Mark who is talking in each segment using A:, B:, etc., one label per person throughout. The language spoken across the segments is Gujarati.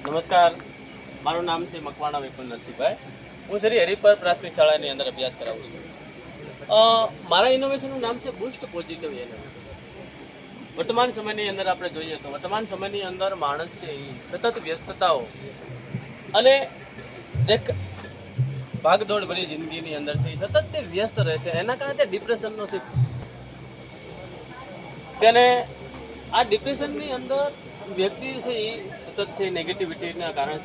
A: નમસ્કાર, મારું નામ છે મકવાણા વિપુલ નરસિંહભાઈ. હું શ્રી હરિપર પ્રાથમિક શાળાની અંદર અભ્યાસ કરાવું છું. મારા ઇનોવેશનનું નામ છે બુસ્ટ પોઝિટિવ એનર્જી. વર્તમાન સમયની અંદર આપણે જોઈએ તો વર્તમાન સમયની અંદર માણસ છે એ સતત વ્યસ્તતાઓ અને એક ભાગદોડ ભરી જિંદગીની અંદર છે એ સતત તે વ્યસ્ત રહે છે. એના કારણે તે ડિપ્રેશનનો છે. તેને આ ડિપ્રેશનની અંદર વ્યક્તિ છે એ સતત છે નેગેટિવિટીના કારણે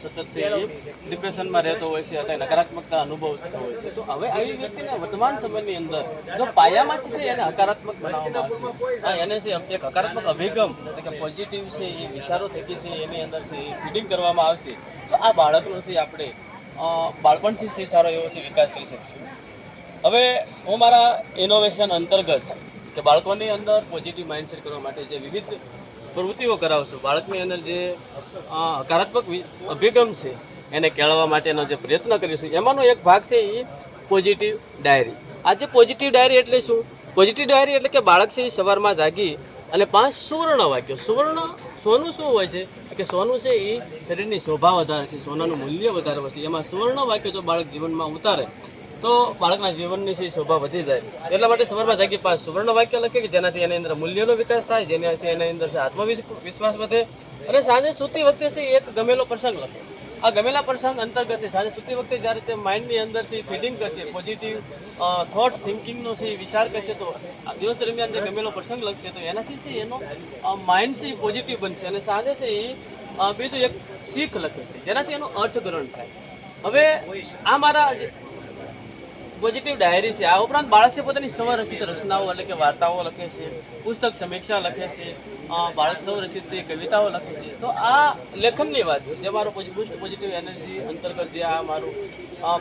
A: સતત છે એ ડિપ્રેશનમાં રહેતો હોય છે અથવા નકારાત્મકતા અનુભવ થતો હોય છે. તો હવે આવી વ્યક્તિને વર્તમાન સમયની અંદર જો પાયામાંથી છે એને હકારાત્મક બનાવવામાં આવશે, એને છે એક હકારાત્મક અભિગમ એટલે કે પોઝિટિવ છે એ વિચારો થકી છે એની અંદર છે એ ફીડિંગ કરવામાં આવશે તો આ બાળકનો છે આપણે બાળપણથી છે સારો એવો છે વિકાસ કરી શકશું. હવે હું મારા ઇનોવેશન અંતર્ગત કે બાળકોની અંદર પોઝિટિવ માઇન્ડસેટ કરવા માટે જે વિવિધ પ્રવૃત્તિઓ કરાવશું, બાળકની અંદર જે હકારાત્મક અભિગમ છે એને કેળવવા માટેનો જે પ્રયત્ન કરીશું, એમાંનો એક ભાગ છે એ પોઝિટિવ ડાયરી. આજે પોઝિટિવ ડાયરી એટલે શું? પોઝિટિવ ડાયરી એટલે કે બાળક છે એ સવારમાં જાગી અને 5 સુવર્ણ વાક્યો. સોનું શું હોય છે કે સોનું છે એ શરીરની શોભા વધારે છે, સોનાનું મૂલ્ય વધારે હોય છે. એમાં સુવર્ણ વાક્યો જો બાળક જીવનમાં ઉતારે તો બાળકના જીવનની છે શોભા વધી જાય. એટલા માટે સવારમાં જાગી 5 સુવર્ણ વાક્ય લખે કે જેનાથી એની અંદર મૂલ્યનો વિકાસ થાય, જેનાથી એની અંદર છે આત્મવિશ્વાસ વધે. અને સાંજે સૂતી વખતે છે એક ગમેલો પ્રસંગ લખે. આ ગમેલા પ્રસંગ અંતર્ગત છે સાંજે સૂતી વખતે જ્યારે તે માઇન્ડની અંદર છે ફીડિંગ કરશે, પોઝિટિવ થોટ્સ થિંકિંગનો છે વિચાર કરશે, તો દિવસ દરમિયાન જે ગમેલો પ્રસંગ લખશે તો એનાથી છે એનો માઇન્ડ છે એ પોઝિટિવ બનશે. અને સાંજે છે એ બીજું એક શીખ લખે છે જેનાથી એનું અર્થગ્રહણ થાય. હવે આ મારા પોઝિટિવ ડાયરી છે. આ ઉપરાંત બાળક છે પોતાની સ્વરચિત રચનાઓ એટલે કે વાર્તાઓ લખે છે, પુસ્તક સમીક્ષા લખે છે, બાળક સ્વરચિત છે કવિતાઓ લખે છે. તો આ લેખનની વાત છે જે મારો બુસ્ટ પોઝિટિવ એનર્જી અંતર્ગત જે આ મારું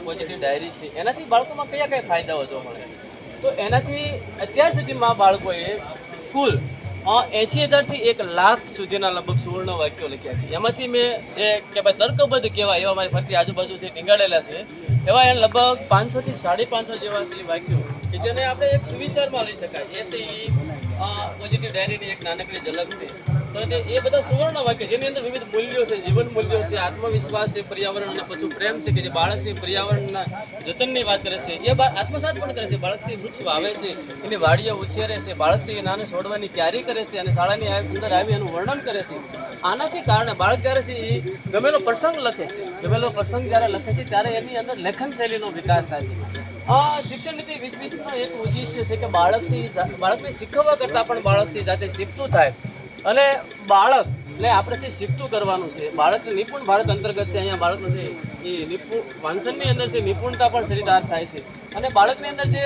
A: પોઝિટિવ ડાયરી છે. એનાથી બાળકોમાં કયા કયા ફાયદાઓ જોવા મળે છે? તો એનાથી અત્યાર સુધીમાં બાળકોએ કુલ 80,000થી 1,00,000 સુધીના લગભગ સુવર્ણ વાક્યો લખ્યા છે. એમાંથી મેં જે કે ભાઈ તર્કબદ્ધ કહેવાય એવા મારી ફરતી આજુબાજુ છે ટીંગાડેલા છે, એવા એને લગભગ 500થી 550 જેવા છે વાક્યો કે જેને આપણે એક સુવિચારમાં લઈ શકાય. એ છે એ પોઝિટિવ ડાયરીની એક નાનકડી ઝલક છે. તો એ બધા સુવર્ણ વાક્ય જેની અંદર વિવિધ મૂલ્યો છે, જીવન મૂલ્યો છે, આત્મવિશ્વાસ છે, પર્યાવરણ અને પછી પ્રેમ છે કે જે બાળક છે પર્યાવરણના જતનની વાત કરે છે, એ આત્મસાત પણ કરે છે. બાળક છે વૃક્ષ વાવે છે, એની વાડીઓ ઉછેરે છે, બાળક છે એ નાને છોડવાની તૈયારી કરે છે અને શાળાની અંદર આવી એનું વર્ણન કરે છે. આનાથી કારણે બાળક જ્યારે છે એ ગમેલો પ્રસંગ લખે છે, ગમેલો પ્રસંગ જ્યારે લખે છે ત્યારે એની અંદર લેખન શૈલીનો વિકાસ થાય છે. શિક્ષણ નીતિ 2020નો એક ઉદ્દેશ્ય છે કે બાળકને શીખવવા કરતાં પણ બાળક છે જાતે શીખતું થાય અને બાળકને આપણે છે શીખતું કરવાનું છે. બાળક નિપુણ ભારત અંતર્ગત છે. અહીંયા બાળકનું છે એ વાંચનની અંદર છે નિપુણતા પણ સરિતાર થાય છે. અને બાળકની અંદર જે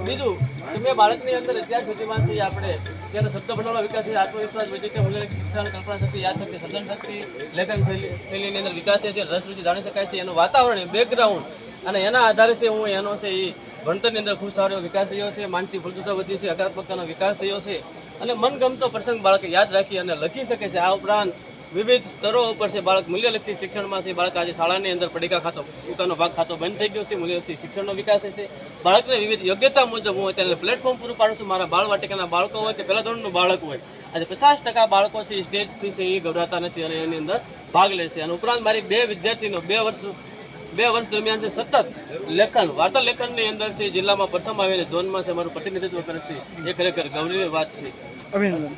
A: બીજું કે મેં બાળકની અંદર અત્યાર સુધીમાં છે આપણે ત્યારે શબ્દ ભંડોળનો વિકાસ છે, આત્મવિશ્વાસ વધે છે, મૂલ્ય શિક્ષણ, કલ્પના શક્તિ, યાદ શક્તિ, સર્જન શક્તિ, લેખન શૈલીની અંદર વિકાસ થાય છે, રસ રુચિ જાણી શકાય છે. એનું વાતાવરણ, બેકગ્રાઉન્ડ અને એના આધારે છે હું એનો છે એ ભણતરની અંદર ખૂબ સારો વિકાસ થયો છે, માનસિક ફલસુતા વધી છે, હકારાત્મકતાનો વિકાસ થયો છે અને મનગમતો પ્રસંગ બાળક યાદ રાખી અને લખી શકે છે. આ ઉપરાંત વિવિધ સ્તરો ઉપર છે બાળક મૂલ્યલક્ષી શિક્ષણમાં છે. બાળક આજે શાળાની અંદર પડીકા ખાતો પોતાનો ભાગ ખાતો બંધ થઈ ગયો છે, મૂલ્યલક્ષી શિક્ષણનો વિકાસ થશે. બાળકને વિવિધ યોગ્યતા મુજબ હું અત્યારે પ્લેટફોર્મ પૂરું પાડું છું. મારા બાળ વાટિકાના બાળકો હોય કે પહેલા ધોરણનું બાળક હોય, આજે 50% બાળકો છે એ સ્ટેજથી છે એ ગભરાતા નથી અને એની અંદર ભાગ લે છે. અને ઉપરાંત મારી 2 વિદ્યાર્થીનો 2 વર્ષ દરમિયાન છે સતત લેખન, વાર્તા લેખનની અંદર છે જિલ્લામાં પ્રથમ આવીને ઝોનમાં છે મારું પ્રતિનિધિત્વ કરે છે. એ ખરેખર ગૌરવની વાત છે. અભિનંદન.